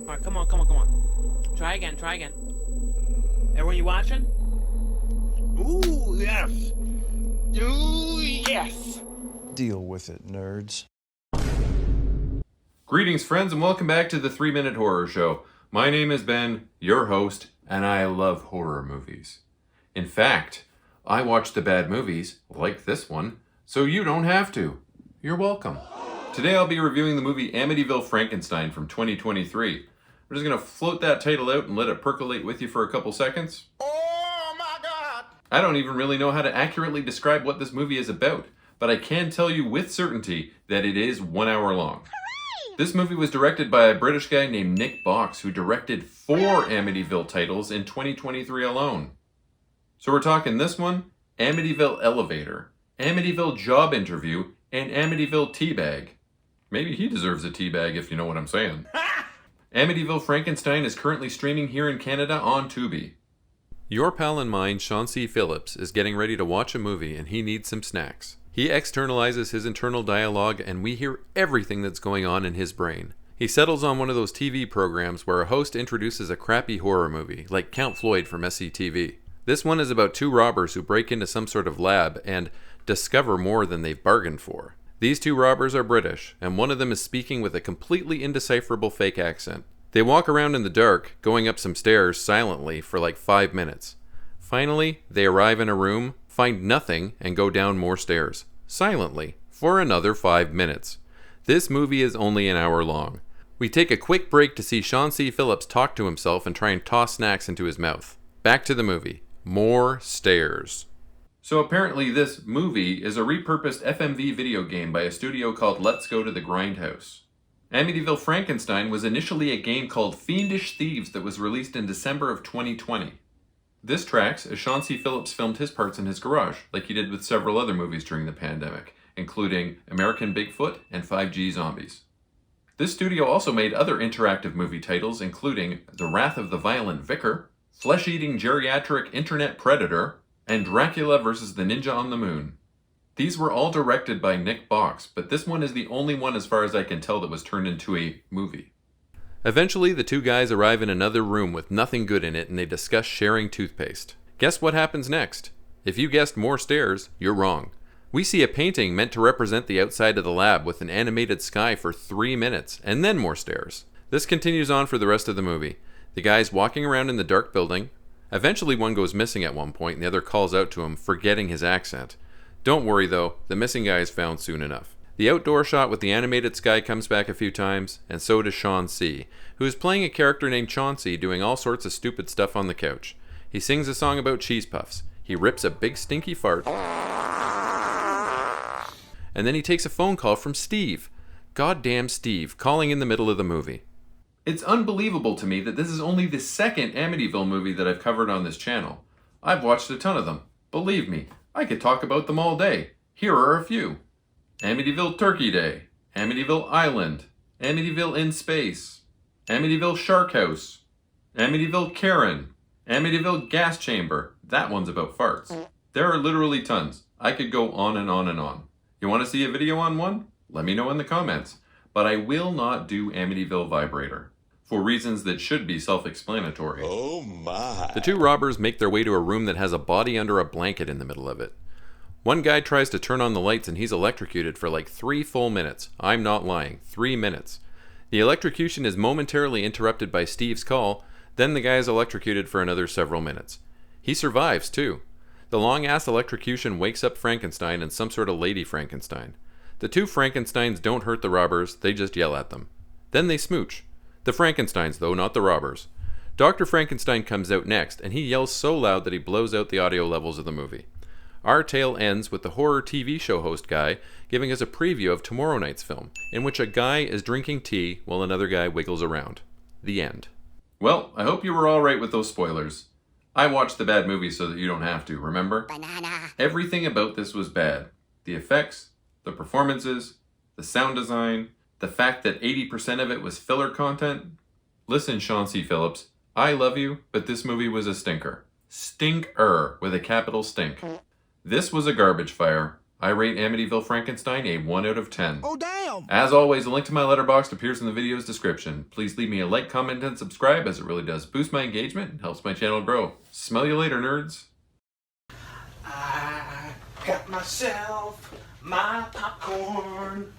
Alright, come on, come on, come on. Try again, try again. Everyone, you watching? Ooh, yes. Ooh, yes. Deal with it, nerds. Greetings, friends, and welcome back to the 3-Minute Horror Show. My name is Ben, your host, and I love horror movies. In fact, I watch the bad movies, like this one, so you don't have to. You're welcome. Today I'll be reviewing the movie Amityville Frankenstein from 2023. We're just going to float that title out and let it percolate with you for a couple seconds. Oh my god! I don't even really know how to accurately describe what this movie is about, but I can tell you with certainty that it is 1 hour long. This movie was directed by a British guy named Nick Box, who directed 4 Amityville titles in 2023 alone. So we're talking this one, Amityville Elevator, Amityville Job Interview, and Amityville Teabag. Maybe he deserves a teabag if you know what I'm saying. Amityville Frankenstein is currently streaming here in Canada on Tubi. Your pal and mine, Shawn C. Phillips, is getting ready to watch a movie and he needs some snacks. He externalizes his internal dialogue and we hear everything that's going on in his brain. He settles on one of those TV programs where a host introduces a crappy horror movie, like Count Floyd from SCTV. This one is about 2 robbers who break into some sort of lab and discover more than they've bargained for. These 2 robbers are British, and one of them is speaking with a completely indecipherable fake accent. They walk around in the dark, going up some stairs silently for like 5 minutes. Finally, they arrive in a room, find nothing, and go down more stairs, silently, for another 5 minutes. This movie is only an hour long. We take a quick break to see Shawn C. Phillips talk to himself and try and toss snacks into his mouth. Back to the movie. More stairs. So apparently this movie is a repurposed FMV video game by a studio called Let's Go to the Grindhouse. Amityville Frankenstein was initially a game called Fiendish Thieves that was released in December of 2020. This tracks as Shawn C. Phillips filmed his parts in his garage, like he did with several other movies during the pandemic, including American Bigfoot and 5G Zombies. This studio also made other interactive movie titles, including The Wrath of the Violent Vicar, Flesh-Eating Geriatric Internet Predator, and Dracula vs. the Ninja on the Moon. These were all directed by Nick Box, but this one is the only one as far as I can tell that was turned into a movie. Eventually, the 2 guys arrive in another room with nothing good in it and they discuss sharing toothpaste. Guess what happens next? If you guessed more stairs, you're wrong. We see a painting meant to represent the outside of the lab with an animated sky for 3 minutes, and then more stairs. This continues on for the rest of the movie. The guy's walking around in the dark building. Eventually one goes missing at one point and the other calls out to him, forgetting his accent. Don't worry though, the missing guy is found soon enough. The outdoor shot with the animated sky comes back a few times, and so does Shawn C., who is playing a character named Chauncey doing all sorts of stupid stuff on the couch. He sings a song about cheese puffs. He rips a big stinky fart. And then he takes a phone call from Steve. Goddamn Steve, calling in the middle of the movie. It's unbelievable to me that this is only the 2nd Amityville movie that I've covered on this channel. I've watched a ton of them. Believe me, I could talk about them all day. Here are a few. Amityville Turkey Day, Amityville Island, Amityville in Space, Amityville Shark House, Amityville Karen, Amityville Gas Chamber. That one's about farts. There are literally tons. I could go on and on and on. You want to see a video on one? Let me know in the comments. But I will not do Amityville Vibrator, for reasons that should be self-explanatory. Oh my. The 2 robbers make their way to a room that has a body under a blanket in the middle of it. One guy tries to turn on the lights and he's electrocuted for like 3 full minutes. I'm not lying, 3 minutes. The electrocution is momentarily interrupted by Steve's call, then the guy is electrocuted for another several minutes. He survives too. The long-ass electrocution wakes up Frankenstein and some sort of Lady Frankenstein. The 2 Frankensteins don't hurt the robbers, they just yell at them. Then they smooch. The Frankensteins though, not the robbers. Dr. Frankenstein comes out next and he yells so loud that he blows out the audio levels of the movie. Our tale ends with the horror TV show host guy giving us a preview of tomorrow night's film, in which a guy is drinking tea while another guy wiggles around. The end. Well, I hope you were alright with those spoilers. I watched the bad movie so that you don't have to, remember? Banana. Everything about this was bad. The effects, the performances, the sound design, the fact that 80% of it was filler content. Listen, Shawn C. Phillips, I love you, but this movie was a stinker. Stinker, with a capital stink. This was a garbage fire. I rate Amityville Frankenstein a 1 out of 10. Oh, damn! As always, a link to my letterbox appears in the video's description. Please leave me a like, comment, and subscribe, as it really does boost my engagement and helps my channel grow. Smell you later, nerds. I got myself my popcorn.